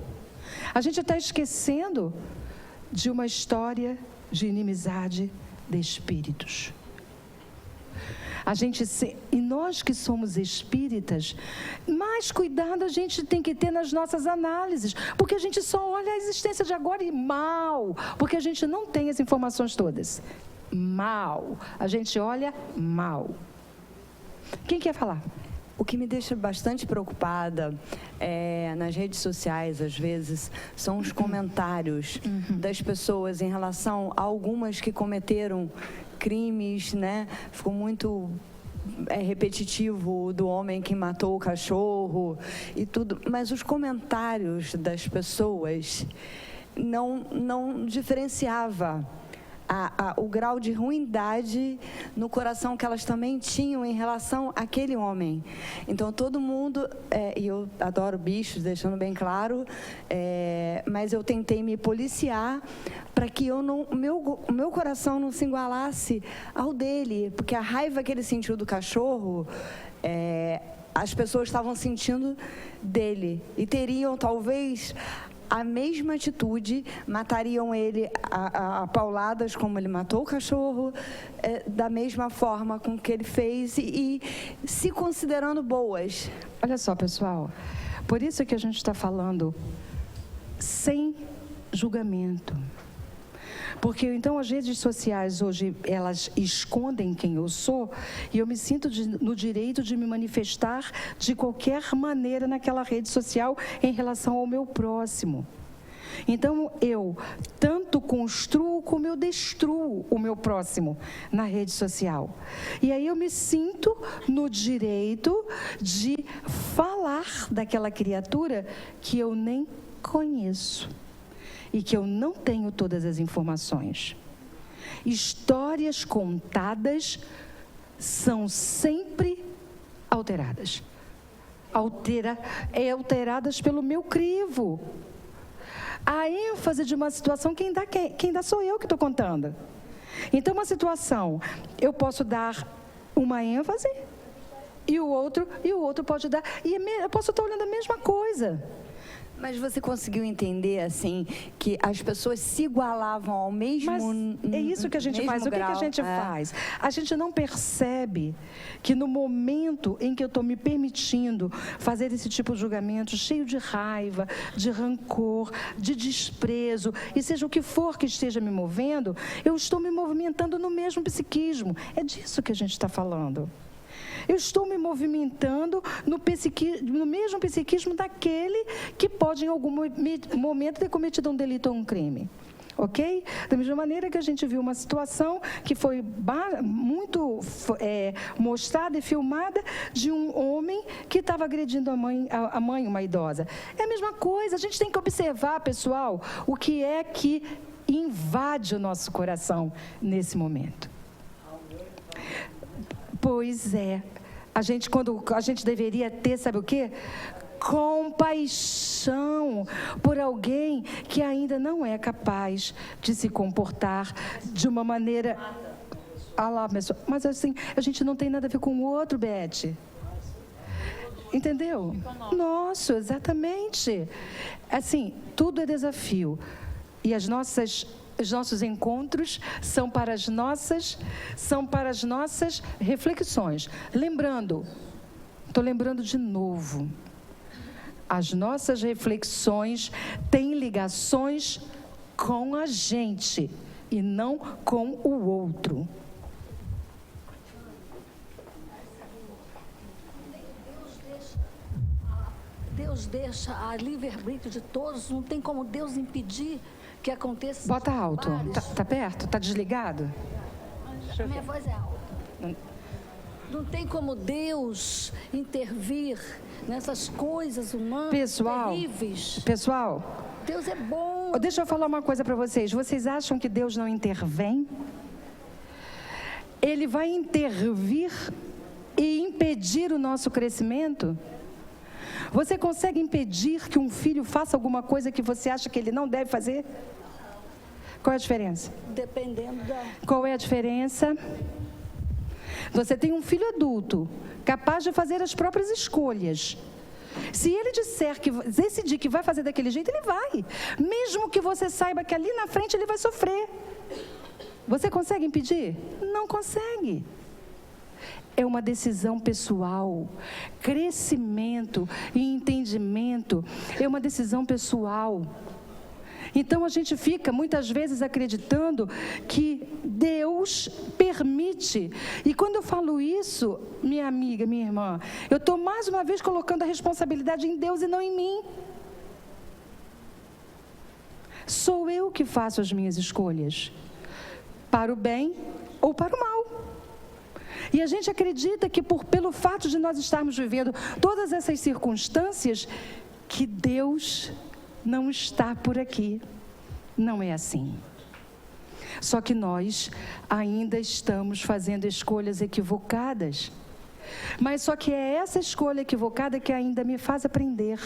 de uma história de inimizade de espíritos. E nós que somos espíritas, mais cuidado a gente tem que ter nas nossas análises, porque a gente só olha a existência de agora e mal, porque a gente não tem as informações todas. Mal. A gente olha mal. Quem quer falar? O que me deixa bastante preocupada nas redes sociais, às vezes, são os comentários das pessoas em relação a algumas que cometeram crimes, né? Ficou muito repetitivo do homem que matou o cachorro e tudo, mas os comentários das pessoas não diferenciava o grau de ruindade no coração que elas também tinham em relação àquele homem. Então, todo mundo, e eu adoro bichos, deixando bem claro, mas eu tentei me policiar para que o meu coração não se igualasse ao dele, porque a raiva que ele sentiu do cachorro, as pessoas estavam sentindo dele, e teriam, talvez, a mesma atitude, matariam ele a pauladas como ele matou o cachorro, da mesma forma com que ele fez e se considerando boas. Olha só, pessoal, por isso que a gente está falando sem julgamento. Porque, então, as redes sociais hoje, elas escondem quem eu sou e eu me sinto no direito de me manifestar de qualquer maneira naquela rede social em relação ao meu próximo. Então, eu tanto construo como eu destruo o meu próximo na rede social. E aí eu me sinto no direito de falar daquela criatura que eu nem conheço e que eu não tenho todas as informações. Histórias contadas são sempre alteradas. Alteradas pelo meu crivo. A ênfase de uma situação, quem dá sou eu que estou contando. Então, uma situação, eu posso dar uma ênfase e o outro pode dar. E eu posso estar olhando a mesma coisa. Mas você conseguiu entender, assim, que as pessoas se igualavam ao mesmo Mas é isso que a gente faz. O que a gente faz? A gente não percebe que no momento em que eu estou me permitindo fazer esse tipo de julgamento, cheio de raiva, de rancor, de desprezo, e seja o que for que esteja me movendo, eu estou me movimentando no mesmo psiquismo. É disso que a gente está falando. Eu estou me movimentando no mesmo psiquismo daquele que pode, em algum momento, ter cometido um delito ou um crime. Ok? Da mesma maneira que a gente viu uma situação que foi muito mostrada e filmada de um homem que estava agredindo a mãe, uma idosa. É a mesma coisa. A gente tem que observar, pessoal, o que é que invade o nosso coração nesse momento. Pois é. Quando a gente deveria ter, sabe o quê? Compaixão por alguém que ainda não é capaz de se comportar de uma maneira... Mas assim, a gente não tem nada a ver com o outro, Beth. Entendeu? Nossa, exatamente. Assim, tudo é desafio. E os nossos encontros são para as nossas reflexões. Estou lembrando de novo, as nossas reflexões têm ligações com a gente e não com o outro. Deus deixa a livre-arbítrio de todos, não tem como Deus impedir que aconteça. Bota alto. Tá perto? Tá desligado? A minha voz é alta. Não tem como Deus intervir nessas coisas humanas terríveis. Pessoal, Deus é bom. Deixa eu falar uma coisa para vocês. Vocês acham que Deus não intervém? Ele vai intervir e impedir o nosso crescimento? Você consegue impedir que um filho faça alguma coisa que você acha que ele não deve fazer? Qual é a diferença? Dependendo da... Qual é a diferença? Você tem um filho adulto, capaz de fazer as próprias escolhas. Se ele decidir que vai fazer daquele jeito, ele vai. Mesmo que você saiba que ali na frente ele vai sofrer. Você consegue impedir? Não consegue. É uma decisão pessoal. Crescimento e entendimento é uma decisão pessoal. Então a gente fica muitas vezes acreditando que Deus permite. E quando eu falo isso, minha amiga, minha irmã, eu estou mais uma vez colocando a responsabilidade em Deus e não em mim. Sou eu que faço as minhas escolhas, para o bem ou para o mal. E a gente acredita que pelo fato de nós estarmos vivendo todas essas circunstâncias, que Deus não está por aqui. Não é assim. Só que nós ainda estamos fazendo escolhas equivocadas. Mas só que é essa escolha equivocada que ainda me faz aprender.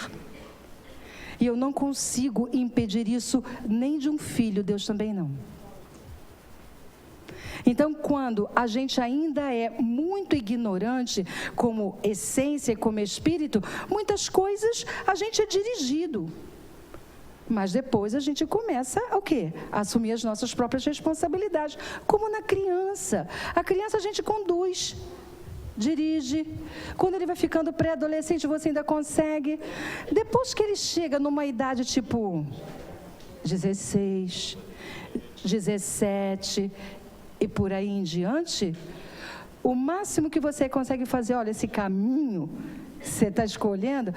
E eu não consigo impedir isso nem de um filho, Deus também não. Então, quando a gente ainda é muito ignorante como essência, como espírito, muitas coisas a gente é dirigido. Mas depois a gente começa o quê? A assumir as nossas próprias responsabilidades. Como na criança. A criança a gente conduz, dirige. Quando ele vai ficando pré-adolescente, você ainda consegue. Depois que ele chega numa idade tipo 16, 17... e por aí em diante, o máximo que você consegue fazer, olha, esse caminho que você está escolhendo,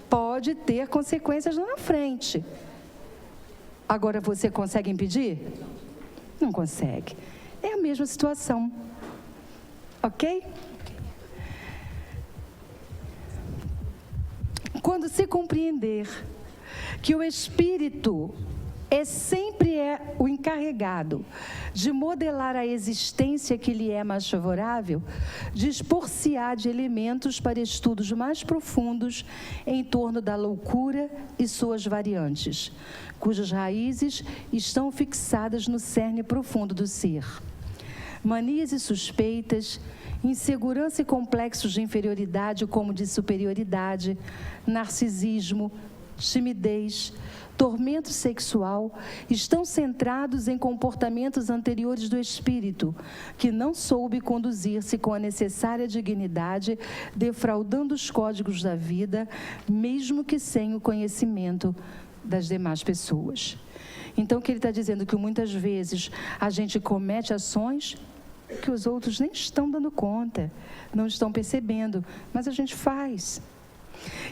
pode ter consequências lá na frente. Agora, você consegue impedir? Não consegue. É a mesma situação. Ok? Quando se compreender que o Espírito sempre é o encarregado de modelar a existência que lhe é mais favorável, dispor-se-á de elementos para estudos mais profundos em torno da loucura e suas variantes, cujas raízes estão fixadas no cerne profundo do ser. manias e suspeitas, insegurança e complexos de inferioridade como de superioridade, narcisismo, timidez, tormento sexual, estão centrados em comportamentos anteriores do espírito, que não soube conduzir-se com a necessária dignidade, defraudando os códigos da vida, mesmo que sem o conhecimento das demais pessoas. Então, o que ele está dizendo? Que muitas vezes a gente comete ações que os outros nem estão dando conta, não estão percebendo, mas a gente faz.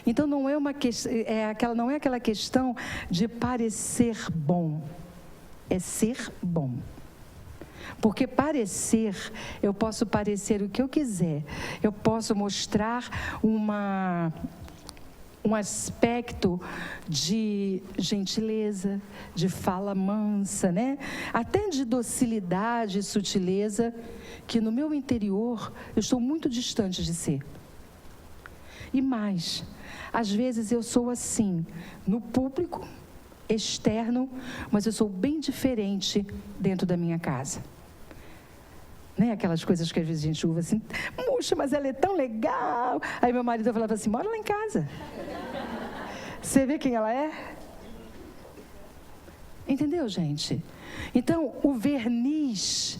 Então, não é aquela questão de parecer bom, é ser bom. Porque parecer, eu posso parecer o que eu quiser, eu posso mostrar um aspecto de gentileza, de fala mansa, né? Até de docilidade e sutileza, que no meu interior eu estou muito distante de ser. E mais, às vezes eu sou assim, no público, externo, mas eu sou bem diferente dentro da minha casa. Né? Aquelas coisas que às vezes a gente ouve assim, puxa, mas ela é tão legal. Aí meu marido falava assim, mora lá em casa. Você vê quem ela é? Entendeu, gente? Então, o verniz,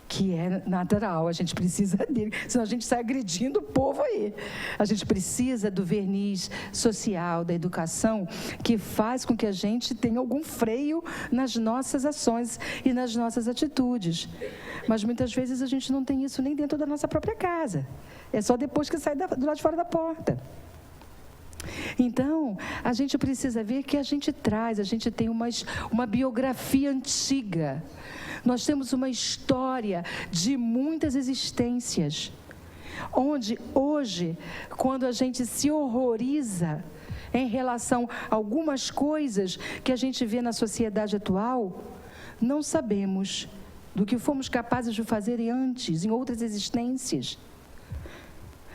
que é natural, a gente precisa dele, senão a gente sai agredindo o povo aí. A gente precisa do verniz social, da educação, que faz com que a gente tenha algum freio nas nossas ações e nas nossas atitudes. Mas muitas vezes a gente não tem isso nem dentro da nossa própria casa. É só depois que sai do lado de fora da porta. Então, a gente precisa ver que a gente tem uma biografia antiga. Nós temos uma história de muitas existências, onde hoje, quando a gente se horroriza em relação a algumas coisas que a gente vê na sociedade atual, não sabemos do que fomos capazes de fazer antes, em outras existências.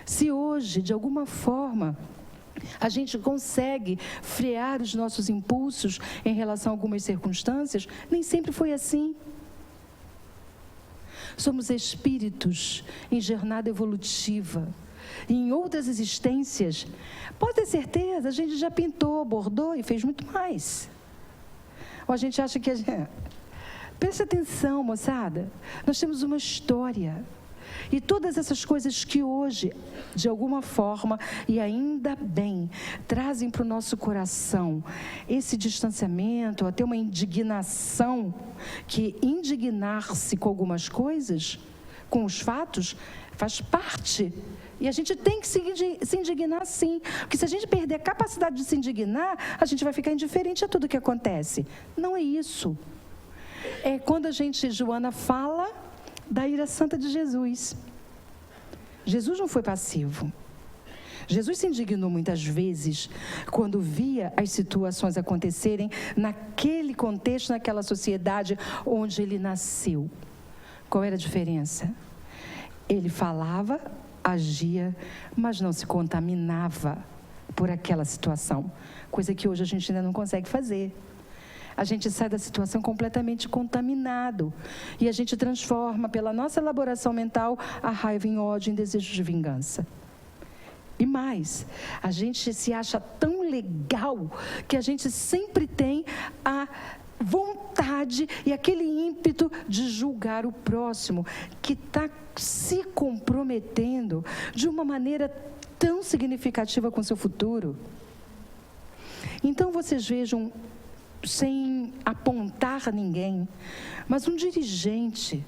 Se hoje, de alguma forma, a gente consegue frear os nossos impulsos em relação a algumas circunstâncias, nem sempre foi assim. Somos espíritos em jornada evolutiva. E em outras existências, pode ter certeza, a gente já pintou, bordou e fez muito mais. Ou a gente acha que... Preste atenção, moçada. Nós temos uma história. E todas essas coisas que hoje, de alguma forma, e ainda bem, trazem para o nosso coração esse distanciamento, até uma indignação, que indignar-se com algumas coisas, com os fatos, faz parte. E a gente tem que se indignar sim, porque se a gente perder a capacidade de se indignar, a gente vai ficar indiferente a tudo que acontece. Não é isso. É quando Joana fala da ira santa de Jesus. Jesus não foi passivo. Jesus se indignou muitas vezes quando via as situações acontecerem naquele contexto, naquela sociedade onde ele nasceu. Qual era a diferença? Ele falava, agia, mas não se contaminava por aquela situação, coisa que hoje a gente ainda não consegue fazer. A gente sai da situação completamente contaminado e a gente transforma, pela nossa elaboração mental, a raiva em ódio, em desejo de vingança. E mais, a gente se acha tão legal que a gente sempre tem a vontade e aquele ímpeto de julgar o próximo, que está se comprometendo de uma maneira tão significativa com o seu futuro. Então, vocês vejam, sem apontar ninguém, mas um dirigente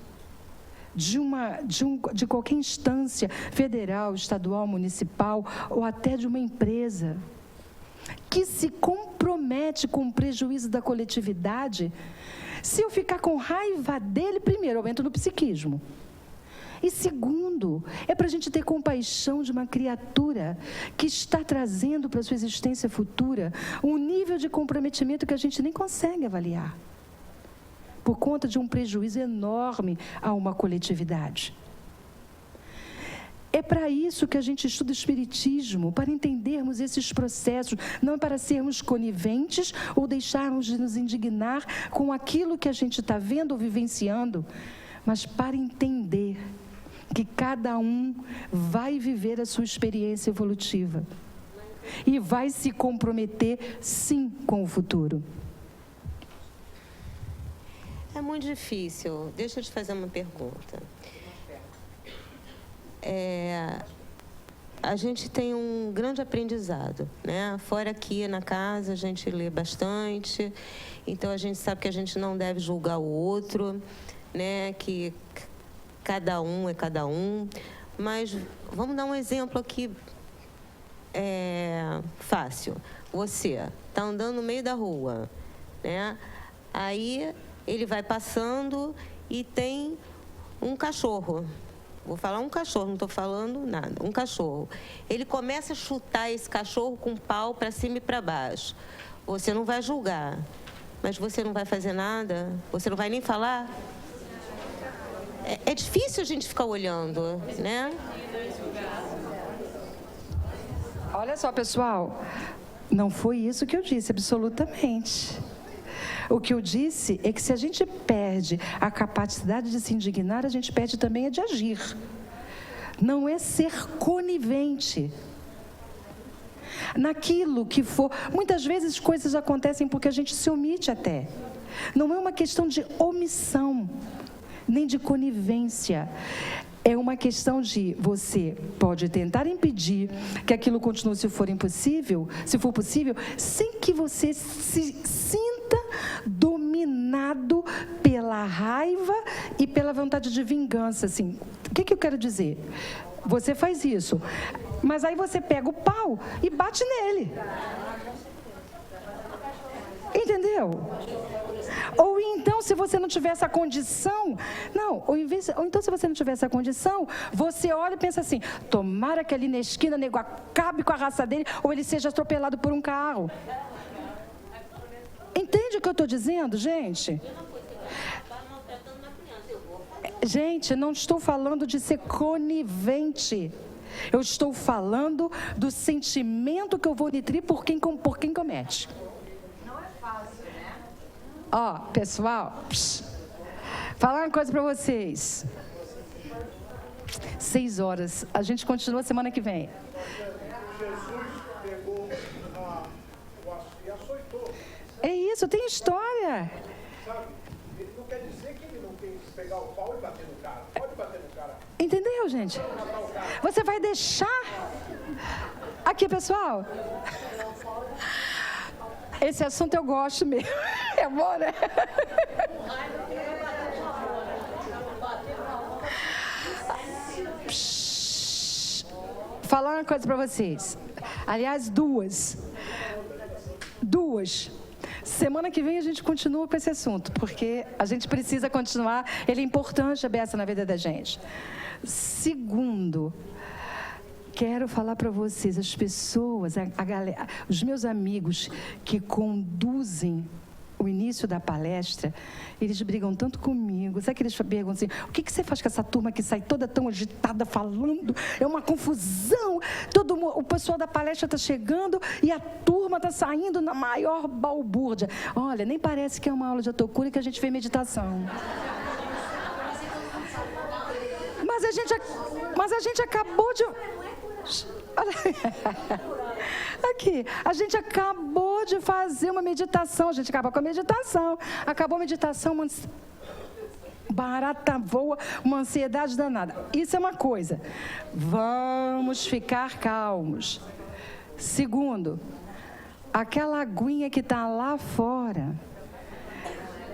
de qualquer instância federal, estadual, municipal ou até de uma empresa que se compromete com o prejuízo da coletividade, se eu ficar com raiva dele, primeiro, eu entro no psiquismo. E segundo, é para a gente ter compaixão de uma criatura que está trazendo para a sua existência futura um nível de comprometimento que a gente nem consegue avaliar, por conta de um prejuízo enorme a uma coletividade. É para isso que a gente estuda Espiritismo, para entendermos esses processos, não para sermos coniventes ou deixarmos de nos indignar com aquilo que a gente está vendo ou vivenciando, mas para entender que cada um vai viver a sua experiência evolutiva e vai se comprometer, sim, com o futuro. É muito difícil. Deixa eu te fazer uma pergunta. A gente tem um grande aprendizado, né? Fora aqui na casa, a gente lê bastante, então a gente sabe que a gente não deve julgar o outro, né? Que cada um é cada um. Mas vamos dar um exemplo aqui fácil. Você está andando no meio da rua, né? Aí ele vai passando e tem um cachorro. Vou falar um cachorro, não estou falando nada. Um cachorro. Ele começa a chutar esse cachorro com um pau para cima e para baixo. Você não vai julgar, mas você não vai fazer nada? Você não vai nem falar? É difícil a gente ficar olhando, né? Olha só, pessoal, não foi isso que eu disse, absolutamente. O que eu disse é que se a gente perde a capacidade de se indignar, a gente perde também a de agir. Não é ser conivente naquilo que for. Muitas vezes coisas acontecem porque a gente se omite até. Não é uma questão de omissão, nem de conivência. É uma questão de você pode tentar impedir que aquilo continue se for possível, sem que você se sinta dominado pela raiva e pela vontade de vingança. Assim, o que eu quero dizer? Você faz isso, mas aí você pega o pau e bate nele. Entendeu? Ou então, se você não tiver essa condição, ou então, se você não tiver essa condição, você olha e pensa assim: tomara que ali na esquina o nego acabe com a raça dele, ou ele seja atropelado por um carro. Entende o que eu estou dizendo, gente? Gente, não estou falando de ser conivente. Eu estou falando do sentimento que eu vou nutrir por quem comete. Ó, pessoal, falar uma coisa para vocês. 6 horas. A gente continua semana que vem. Jesus pegou e açoitou. É isso, tem história. Sabe? Ele não quer dizer que ele não tem que pegar o pau e bater no cara. Pode bater no cara. Entendeu, gente? Você vai deixar... Aqui, pessoal... Esse assunto eu gosto mesmo. É bom, né? Falar uma coisa para vocês. Aliás, duas. Semana que vem a gente continua com esse assunto, porque a gente precisa continuar. Ele é importante, a beça, na vida da gente. Segundo, quero falar para vocês, as pessoas, a galera, os meus amigos que conduzem o início da palestra, eles brigam tanto comigo. Sabe que eles perguntam assim: o que você faz com essa turma que sai toda tão agitada falando? É uma confusão. O pessoal da palestra está chegando e a turma está saindo na maior balbúrdia. Olha, nem parece que é uma aula de autocura que a gente vê meditação. Mas a gente acabou de... Aqui, a gente acabou de fazer uma meditação, a gente acabou com a meditação. Acabou a meditação, uma barata voa, uma ansiedade danada. Isso é uma coisa. Vamos ficar calmos. Segundo, aquela aguinha que está lá fora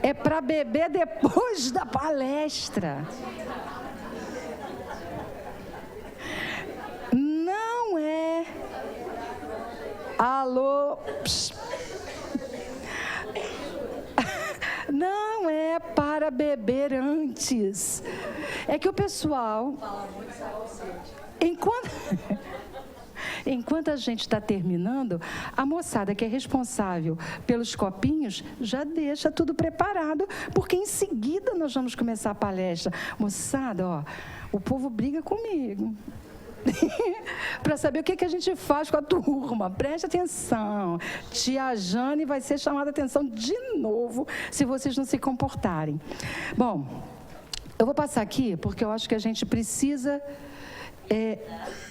é para beber depois da palestra. Não é... Alô? Psh. Não é para beber antes. É que o pessoal... Enquanto a gente está terminando, a moçada que é responsável pelos copinhos já deixa tudo preparado, porque em seguida nós vamos começar a palestra. Moçada, ó, o povo briga comigo. Para saber o que a gente faz com a turma. Preste atenção. Tia Jane vai ser chamada a atenção de novo se vocês não se comportarem. Bom, Eu vou passar aqui porque eu acho que a gente precisa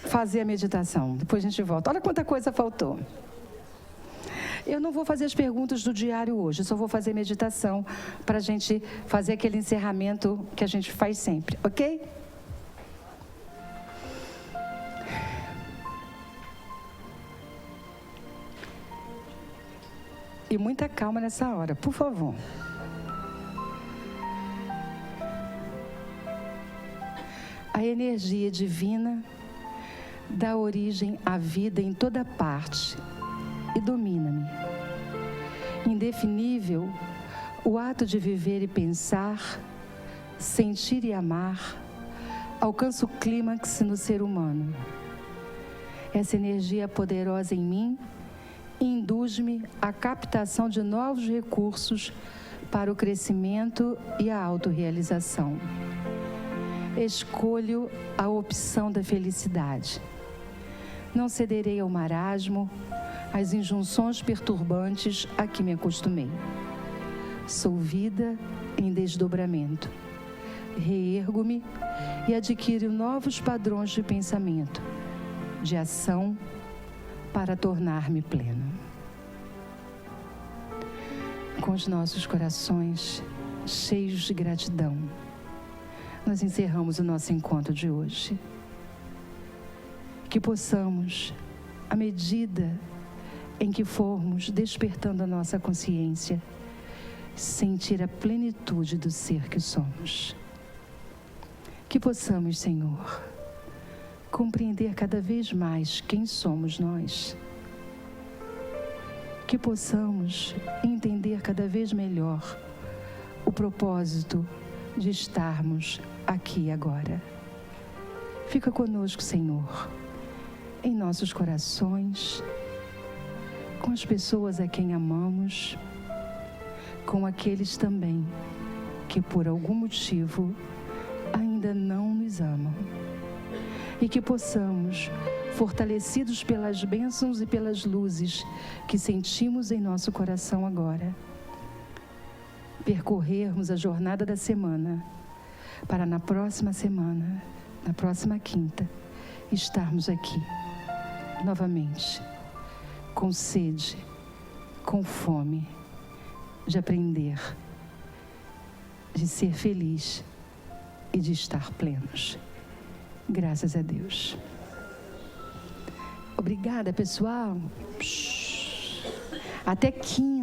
fazer a meditação. Depois a gente volta. Olha quanta coisa faltou. Eu não vou fazer as perguntas do diário hoje, só vou fazer meditação para a gente fazer aquele encerramento que a gente faz sempre, ok? E muita calma nessa hora, por favor. A energia divina dá origem à vida em toda parte e domina-me. Indefinível, o ato de viver e pensar, sentir e amar, alcança o clímax no ser humano. Essa energia poderosa em mim induz-me à captação de novos recursos para o crescimento e a autorrealização. Escolho a opção da felicidade. Não cederei ao marasmo, às injunções perturbantes a que me acostumei. Sou vida em desdobramento. Reergo-me e adquiro novos padrões de pensamento, de ação, para tornar-me pleno. Com os nossos corações cheios de gratidão, nós encerramos o nosso encontro de hoje. Que possamos, à medida em que formos despertando a nossa consciência, sentir a plenitude do ser que somos. Que possamos, Senhor, compreender cada vez mais quem somos nós. Que possamos entender cada vez melhor o propósito de estarmos aqui e agora. Fica conosco, Senhor, em nossos corações, com as pessoas a quem amamos, com aqueles também que por algum motivo ainda não nos amam. E que possamos, fortalecidos pelas bênçãos e pelas luzes que sentimos em nosso coração agora, percorrermos a jornada da semana, para na próxima semana, na próxima quinta, estarmos aqui, novamente, com sede, com fome, de aprender, de ser feliz e de estar plenos. Graças a Deus. Obrigada, pessoal. Até quinta.